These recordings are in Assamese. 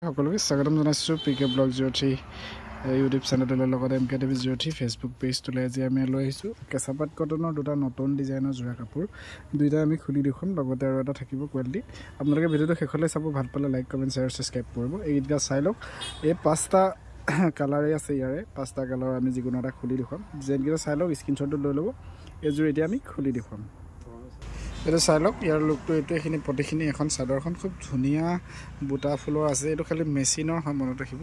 সকলোকে স্বাগতম জনাইছোঁ পিকে ব্লগ 03 ইউটিউব চেনেলৰ লগতে MKTV 03 ফেচবুক পেজটোলৈ আজি আমি লৈ আহিছোঁ কেঁচাপাত কটনৰ দুটা নতুন ডিজাইনৰ যোৰা কাপোৰ দুইটা আমি খুলি দেখুৱাম লগতে আৰু এটা থাকিব কোৱালিটি আপোনালোকে ভিডিঅ'টো শেষলৈ চাব ভাল পালে লাইক কমেণ্ট শ্বেয়াৰ সাবস্ক্ৰাইব কৰিব এইকেইটা চাই লওক এই পাঁচটা কালাৰে আছে ইয়াৰে পাঁচটা কালাৰ আমি যিকোনো এটা খুলি দেখুৱাম ডিজাইনকেইটা চাই লওক স্ক্ৰীনশ্বটটো লৈ ল'ব এইযোৰ এতিয়া আমি খুলি দেখুৱাম এটা চাই লওক ইয়াৰ লুকটো এইটো এখিনি প্ৰতিখিনি এখন চাদৰখন খুব ধুনীয়া বুটা ফুলৰ আছে এইটো খালি মেচিনৰ হয় মনত ৰাখিব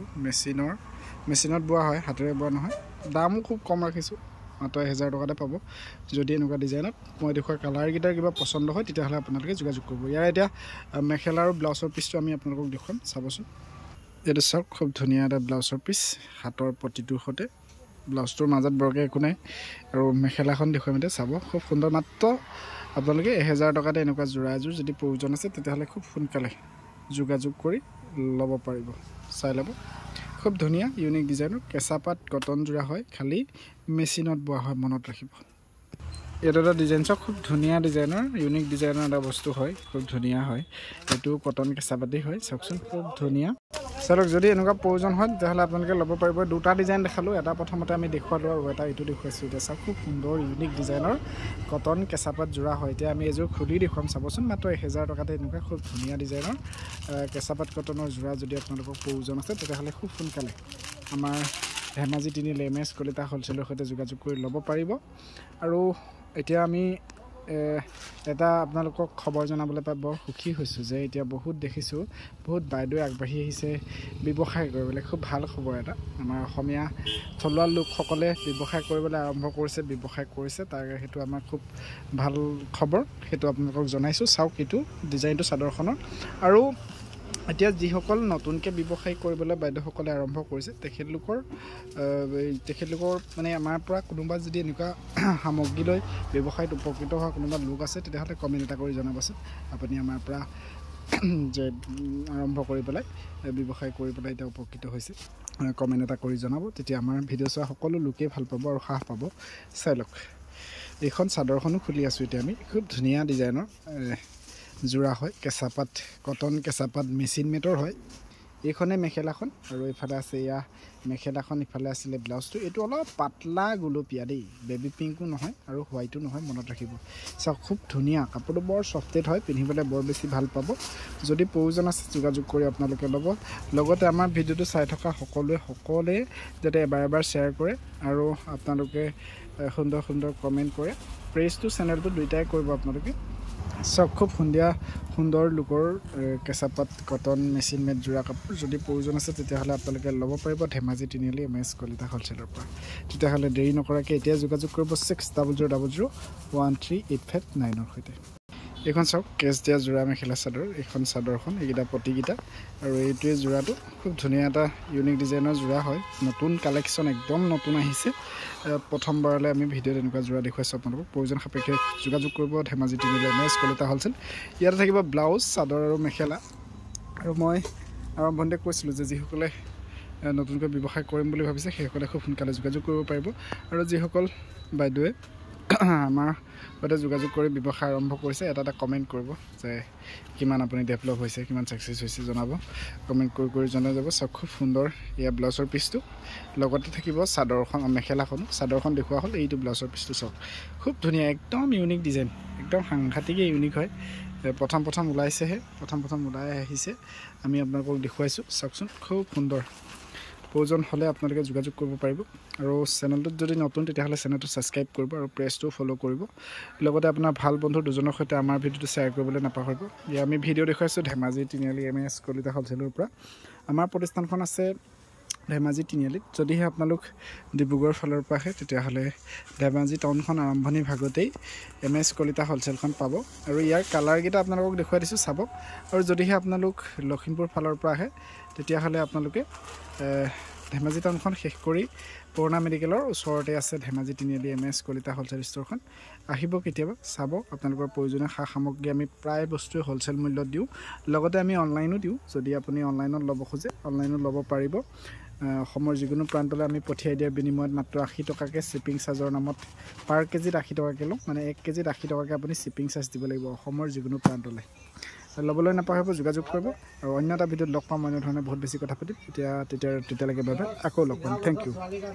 মেচিনত বোৱা হয় হাতেৰে বোৱা নহয় দামো খুব কম ৰাখিছোঁ মাত্ৰ 1000 টকাতে পাব যদি এনেকুৱা ডিজাইনত মই দেখুৱা কালাৰকেইটাৰ কিবা পচন্দ হয় তেতিয়াহ'লে আপোনালোকে যোগাযোগ কৰিব ইয়াৰ এতিয়া মেখেলা আৰু ব্লাউজৰ পিচটো আমি আপোনালোকক দেখুৱাম চাবচোন এইটো চাওক খুব ধুনীয়া এটা ব্লাউজৰ পিচ হাতৰ পটিটোৰ সৈতে ব্লাউজটোৰ মাজত বৰকৈ একো নাই আৰু মেখেলাখন দেখুৱাম এতিয়া চাব খুব সুন্দৰ মাত্ৰ আপোনালোকে 1000 টকাতে এনেকুৱা যোৰা এযোৰ যদি প্ৰয়োজন আছে তেতিয়াহ'লে খুব সোনকালে যোগাযোগ কৰি ল'ব পাৰিব চাই ল'ব খুব ধুনীয়া ইউনিক ডিজাইনৰ কেঁচাপাত কটন যোৰা হয় খালি মেচিনত বোৱা হয় মনত ৰাখিব এইটো এটা ডিজাইন চাওক খুব ধুনীয়া ডিজাইনৰ ইউনিক ডিজাইনৰ এটা বস্তু হয় খুব ধুনীয়া হয় এইটো কটন কেঁচাপাতি হয় চাওকচোন খুব ধুনীয়া চাওক যদি এনেকুৱা প্ৰয়োজন হয় তেতিয়াহ'লে আপোনালোকে ল'ব পাৰিব দুটা ডিজাইন দেখালোঁ এটা প্ৰথমতে আমি দেখুৱালোঁ আৰু এটা এইটো দেখুৱাইছোঁ এতিয়া চাওক খুব সুন্দৰ ইউনিক ডিজাইনৰ কটন কেঁচাপাত যোৰা হয় এতিয়া আমি এযোৰ খুলি দেখুৱাম চাবচোন মাত্ৰ 1000 টকাতে এনেকুৱা খুব ধুনীয়া ডিজাইনৰ কেঁচাপাত কটনৰ যোৰা যদি আপোনালোকৰ প্ৰয়োজন আছে তেতিয়াহ'লে খুব সোনকালে আমাৰ ধেমাজি তিনিআলি MS কলিতা হ'লচেলৰ সৈতে যোগাযোগ কৰি ল'ব পাৰিব আৰু এতিয়া আমি এটা আপোনালোকক খবৰ জনাবলৈ পাই বৰ সুখী হৈছোঁ যে এতিয়া বহুত দেখিছোঁ বহুত বাইদেউ আগবাঢ়ি আহিছে ব্যৱসায় কৰিবলৈ খুব ভাল খবৰ এটা আমাৰ অসমীয়া থলুৱা লোকসকলে ব্যৱসায় কৰিবলৈ আৰম্ভ কৰিছে তাৰ সেইটো আমাৰ খুব ভাল খবৰ সেইটো আপোনালোকক জনাইছোঁ চাওক এইটো ডিজাইনটো চাদৰখনৰ আৰু এতিয়া যিসকল নতুনকৈ ব্যৱসায় কৰিবলৈ বাইদেউসকলে আৰম্ভ কৰিছে তেখেতলোকৰ মানে আমাৰ পৰা কোনোবা যদি এনেকুৱা সামগ্ৰী লৈ ব্যৱসায়ত উপকৃত হোৱা কোনোবা লোক আছে তেতিয়াহ'লে কমেণ্ট এটা কৰি জনাবচোন আপুনি আমাৰ পৰা যে আৰম্ভ কৰি পেলাই ব্যৱসায় কৰি পেলাই এতিয়া উপকৃত হৈছে কমেণ্ট এটা কৰি জনাব তেতিয়া আমাৰ ভিডিঅ' চোৱা সকলো লোকেই ভাল পাব আৰু সাহ পাব চাই লওক এইখন চাদৰখনো খুলি আছোঁ এতিয়া আমি খুব ধুনীয়া ডিজাইনৰ যোৰা হয় কেঁচাপাত কটন কেঁচাপাত মেচিন মেটৰ হয় এইখনে মেখেলাখন আৰু এইফালে আছে এয়া মেখেলাখন ইফালে আছিলে ব্লাউজটো এইটো অলপ পাতলা গুলপীয়া দেই বেবী পিংকো নহয় আৰু হোৱাইটো নহয় মনত ৰাখিব চাওক খুব ধুনীয়া কাপোৰটো বৰ ছফ্টেড হয় পিন্ধিবলৈ বৰ বেছি ভাল পাব যদি প্ৰয়োজন আছে যোগাযোগ কৰি আপোনালোকে ল'ব লগতে আমাৰ ভিডিঅ'টো চাই থকা সকলোৱে যাতে এবাৰ শ্বেয়াৰ কৰে আৰু আপোনালোকে সুন্দৰ কমেণ্ট কৰে প্ৰেজটো চেনেলটো দুইটাই কৰিব আপোনালোকে চাওক খুব সুন্দৰ লোকৰ কেঁচাপাত কটন মেচিন মেড যোৰা কাপোৰ যদি প্ৰয়োজন আছে তেতিয়াহ'লে আপোনালোকে ল'ব পাৰিব ধেমাজি তিনিআলি MS কলিতা হ'লচেলৰ পৰা তেতিয়াহ'লে দেৰি নকৰাকৈ এতিয়া যোগাযোগ কৰিব 600000138559 সৈতে এইখন চাওক কেছ দিয়া যোৰা মেখেলা চাদৰ এইখন চাদৰখন এইকেইটা পটিকেইটা আৰু এইটোৱে যোৰাটো খুব ধুনীয়া এটা ইউনিক ডিজাইনৰ যোৰা হয় নতুন কালেকশ্যন একদম নতুন আহিছে প্ৰথমবাৰলৈ আমি ভিডিঅ'ত এনেকুৱা যোৰা দেখুৱাইছোঁ আপোনালোকক প্ৰয়োজন সাপেক্ষে যোগাযোগ কৰিব ধেমাজি তিনিআলি MS কলিতা হ'লচেল ইয়াতে থাকিব ব্লাউজ চাদৰ আৰু মেখেলা আৰু মই আৰম্ভণিতে কৈছিলোঁ যে যিসকলে নতুনকৈ ব্যৱসায় কৰিম বুলি ভাবিছে সেইসকলে খুব সোনকালে যোগাযোগ কৰিব পাৰিব আৰু যিসকল বাইদেৱে আমাৰ সৈতে যোগাযোগ কৰি ব্যৱসায় আৰম্ভ কৰিছে এটা কমেণ্ট কৰিব যে কিমান আপুনি ডেভেলপ হৈছে কিমান ছাকচেছ হৈছে জনাব কমেণ্ট কৰি জনাই যাব চাওক খুব সুন্দৰ এয়া ব্লাউজৰ পিচটো লগতে থাকিব চাদৰখন দেখুওৱা হ'ল এইটো ব্লাউজৰ পিচটো চাওক খুব ধুনীয়া একদম ইউনিক ডিজাইন একদম সাংঘাতিকেই ইউনিক হয় প্ৰথম ওলাইছেহে প্ৰথম ওলাই আহিছে আমি আপোনালোকক দেখুৱাইছোঁ চাওকচোন খুব সুন্দৰ প্ৰয়োজন হ'লে আপোনালোকে যোগাযোগ কৰিব পাৰিব আৰু চেনেলটোত যদি নতুন তেতিয়াহ'লে চেনেলটো ছাবস্ক্ৰাইব কৰিব আৰু পেজটো ফ'ল' কৰিব লগতে আপোনাৰ ভাল বন্ধু দুজনৰ সৈতে আমাৰ ভিডিঅ'টো শ্বেয়াৰ কৰিবলৈ নাপাহৰিব ইয়াত আমি ভিডিঅ' দেখুৱাইছোঁ ধেমাজি তিনিআলি MS কলিতা হ'লচেলৰ পৰা আমাৰ প্ৰতিষ্ঠানখন আছে ধেমাজি তিনিআলিত যদিহে আপোনালোক ডিব্ৰুগড়ৰ ফালৰ পৰা আহে তেতিয়াহ'লে ধেমাজি টাউনখন আৰম্ভণি ভাগতেই MS কলিতা হ'লচেলখন পাব আৰু ইয়াৰ কালাৰকেইটা আপোনালোকক দেখুৱাই দিছোঁ চাব আৰু যদিহে আপোনালোক লখিমপুৰ ফালৰ পৰা আহে তেতিয়াহ'লে আপোনালোকে ধেমাজি টাউনখন শেষ কৰি পুৰণা মেডিকেলৰ ওচৰতে আছে ধেমাজি তিনিআলি MS কলিতা হ'লচেল ষ্ট'ৰখন আহিব কেতিয়াবা চাব আপোনালোকৰ প্ৰয়োজনীয় সা সামগ্ৰী আমি প্ৰায় বস্তুৱে হ'লচেল মূল্যত দিওঁ লগতে আমি অনলাইনো দিওঁ যদি আপুনি অনলাইনত ল'ব খোজে অনলাইনত ল'ব পাৰিব অসমৰ যিকোনো প্ৰান্তলৈ আমি পঠিয়াই দিয়াৰ বিনিময়ত মাত্ৰ 80 টকাকৈ শ্বিপিং চাৰ্জৰ নামত পাৰ কেজিত 80 টকাকৈ লওঁ মানে 1 কেজিত 80 টকাকৈ আপুনি শ্বিপিং চাৰ্জ দিব লাগিব অসমৰ যিকোনো প্ৰান্তলৈ ল'বলৈ নাপাহৰিব, যোগাযোগ কৰিব। আৰু অন্য এটা ভিডিঅ'ত লগ পাম, অন্য ধৰণে বহুত বেছি কথা পাতিম। তেতিয়ালৈকে বাবে আকৌ লগ পাম। Thank U.